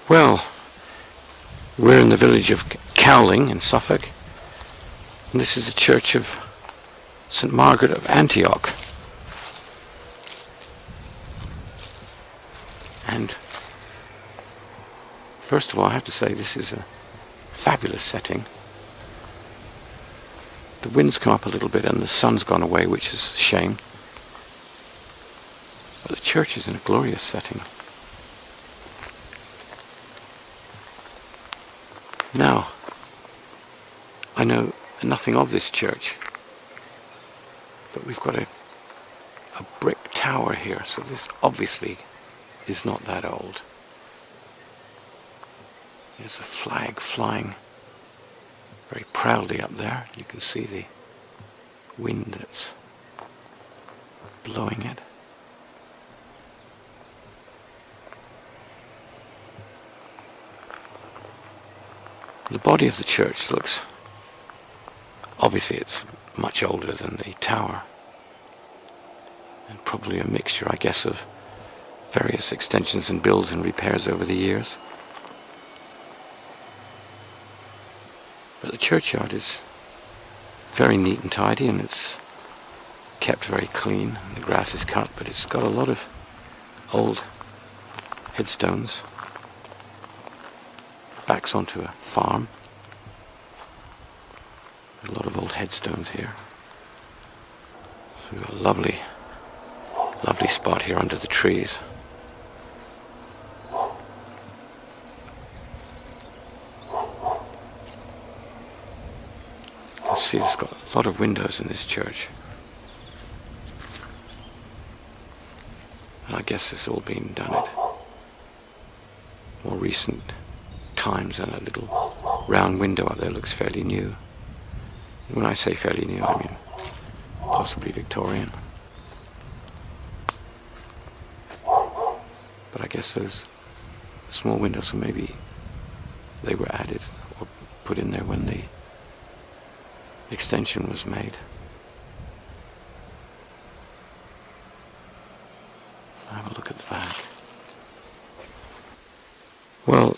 Well, we're in the village of Cowlinge in Suffolk, and this is the church of St. Margaret of Antioch. And first of all, I have to say this is a fabulous setting. The wind's come up a little bit and the sun's gone away, which is a shame. But the church is in a glorious setting. Now, I know nothing of this church, but we've got a brick tower here, so this obviously is not that old. There's a flag flying very proudly up there. You can see the wind that's blowing it. The body of the church looks, obviously it's much older than the tower, and probably a mixture, I guess, of various extensions and builds and repairs over the years. But the churchyard is very neat and tidy, and it's kept very clean, and the grass is cut, but it's got a lot of old headstones. Backs onto a farm. A lot of old headstones here. So we've got a lovely spot here under the trees. You see, it's got a lot of windows in this church. And I guess it's all been done at more recent times, and a little round window up there looks fairly new. And when I say fairly new, I mean possibly Victorian. But I guess those small windows, well, maybe they were added or put in there when the extension was made. Have a look at the back. Well,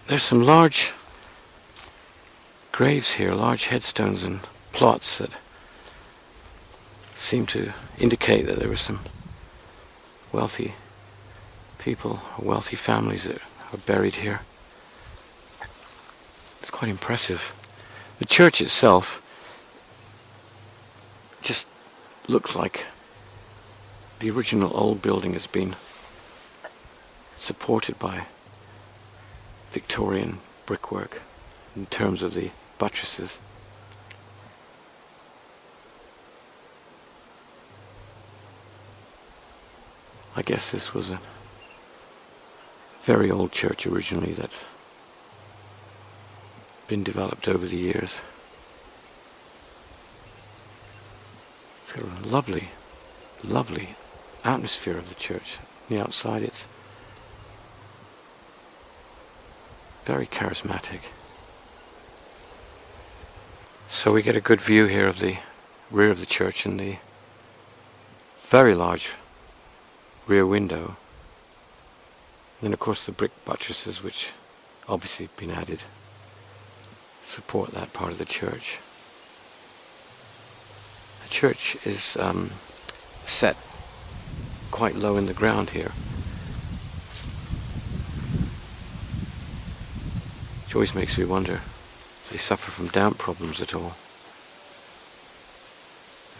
there's some large graves here, large headstones and plots that seem to indicate that there were some wealthy people, wealthy families that are buried here. It's quite impressive. The church itself just looks like the original old building has been supported by Victorian brickwork in terms of the buttresses. I guess this was a very old church originally that's been developed over the years. It's got a lovely atmosphere of the church. On the outside it's very charismatic. So we get a good view here of the rear of the church and the very large rear window. Then of course the brick buttresses, which obviously have been added, support that part of the church. The church is set quite low in the ground here, which always makes me wonder if they suffer from damp problems at all.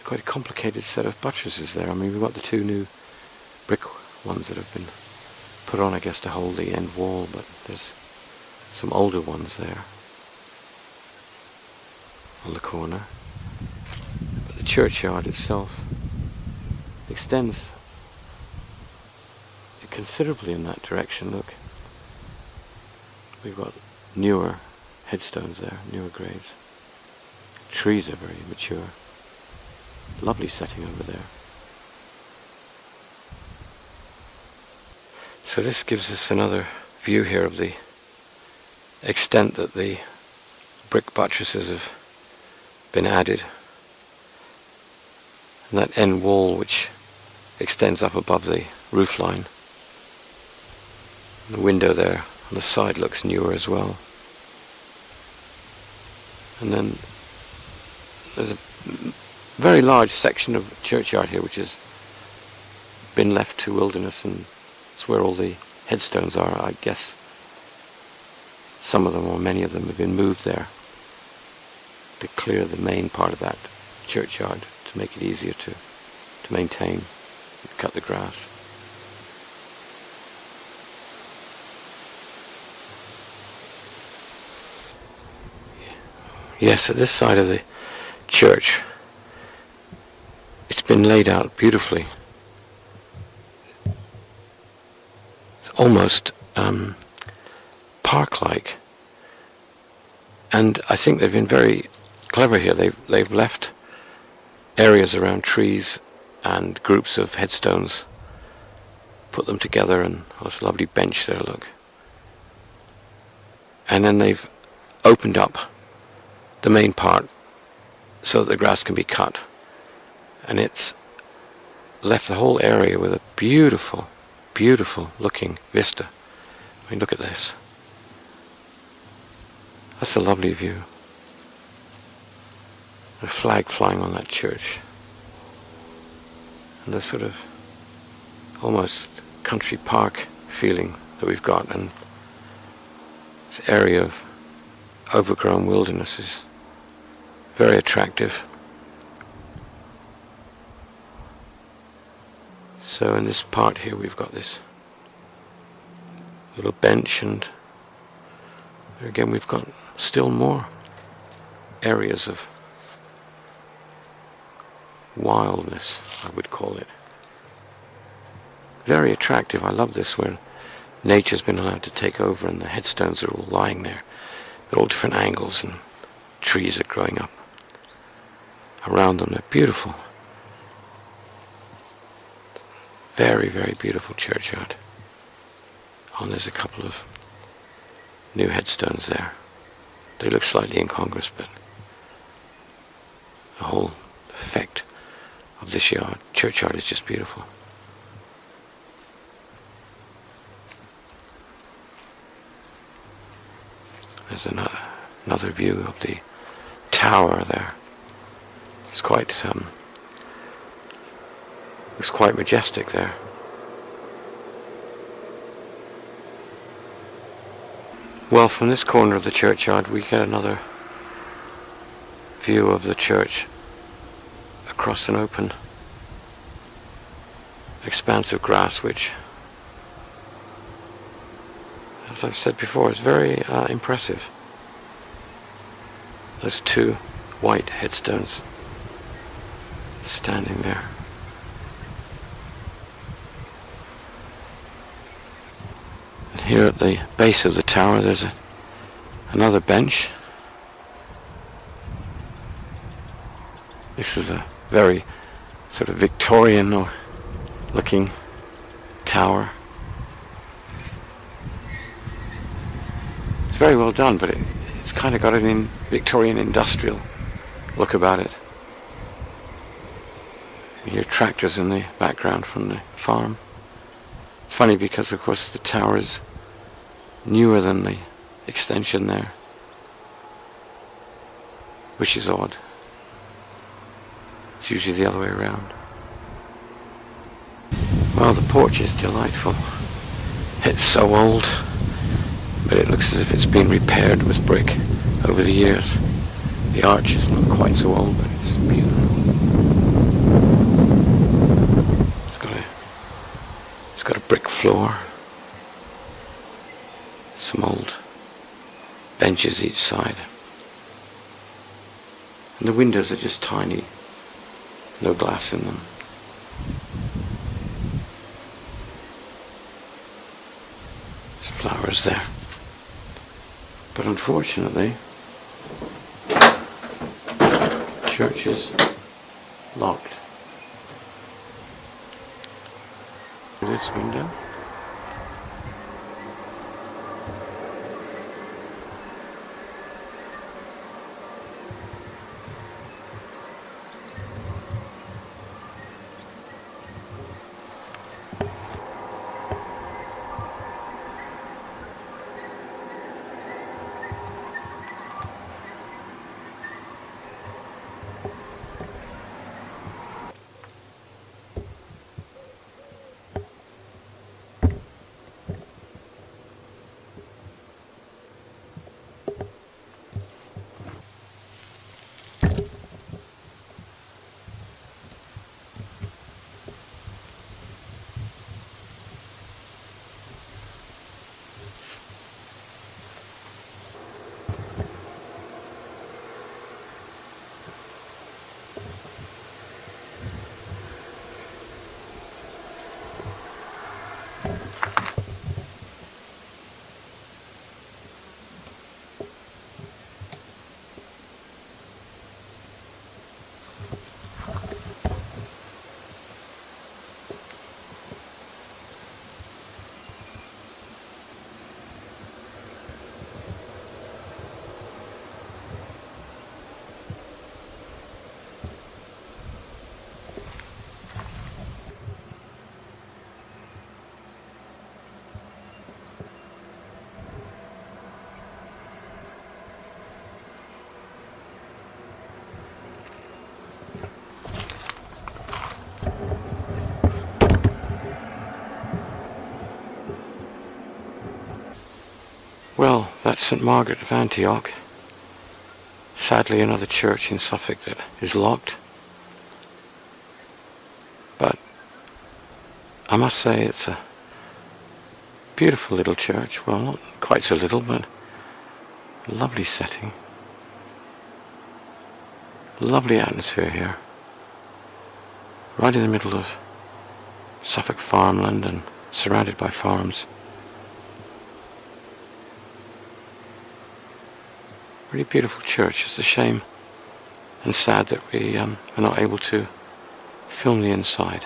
Quite a complicated set of buttresses there. I mean, we've got the two new brick ones that have been put on, I guess, to hold the end wall, but there's some older ones there on the corner. But the churchyard itself extends considerably in that direction. Look, we've got newer headstones there, newer graves. Trees are very mature. Lovely setting over there. So this gives us another view here of the extent that the brick buttresses have been added. And that end wall which extends up above the roof line. The window there And the side looks newer as well. And then there's a very large section of churchyard here which has been left to wilderness, and it's where all the headstones are. I guess some of them, or many of them, have been moved there to clear the main part of that churchyard to make it easier to maintain and cut the grass. Yes, at this side of the church, it's been laid out beautifully. It's almost park-like, and I think they've been very clever here. They've left areas around trees and groups of headstones, put them together, and there's a lovely bench there, look. And then they've opened up the main part so that the grass can be cut, and it's left the whole area with a beautiful, beautiful looking vista. I mean, look at this. That's a lovely view. A flag flying on that church, and the sort of almost country park feeling that we've got, and this area of overgrown wilderness is very attractive. So in this part here we've got this little bench, and again we've got still more areas of wildness, I would call it. Very attractive. I love this, where nature's been allowed to take over and the headstones are all lying there at all different angles, and trees are growing up around them. They're beautiful. Very, very beautiful churchyard. Oh, and there's a couple of new headstones there. They look slightly incongruous, but the whole effect of this churchyard is just beautiful. There's another view of the tower there. It's quite majestic there. Well, from this corner of the churchyard we get another view of the church across an open expanse of grass, which, as I've said before, is very impressive. Those two white headstones standing there. And here at the base of the tower there's another bench. This is a very sort of Victorian looking tower. It's very well done, but it's kind of got an Victorian industrial look about it. You hear tractors in the background from the farm. It's funny because, of course, the tower is newer than the extension there, which is odd. It's usually the other way around. Well, the porch is delightful. It's so old, but it looks as if it's been repaired with brick over the years. The arch is not quite so old, but it's beautiful. It's got a brick floor, some old benches each side, and the windows are just tiny, no glass in them. There's flowers there, but unfortunately the church is locked. This window. Well, that's St. Margaret of Antioch. Sadly, another church in Suffolk that is locked. But I must say it's a beautiful little church. Well, not quite so little, but a lovely setting. Lovely atmosphere here. Right in the middle of Suffolk farmland and surrounded by farms. Really beautiful church. It's a shame and sad that we are not able to film the inside.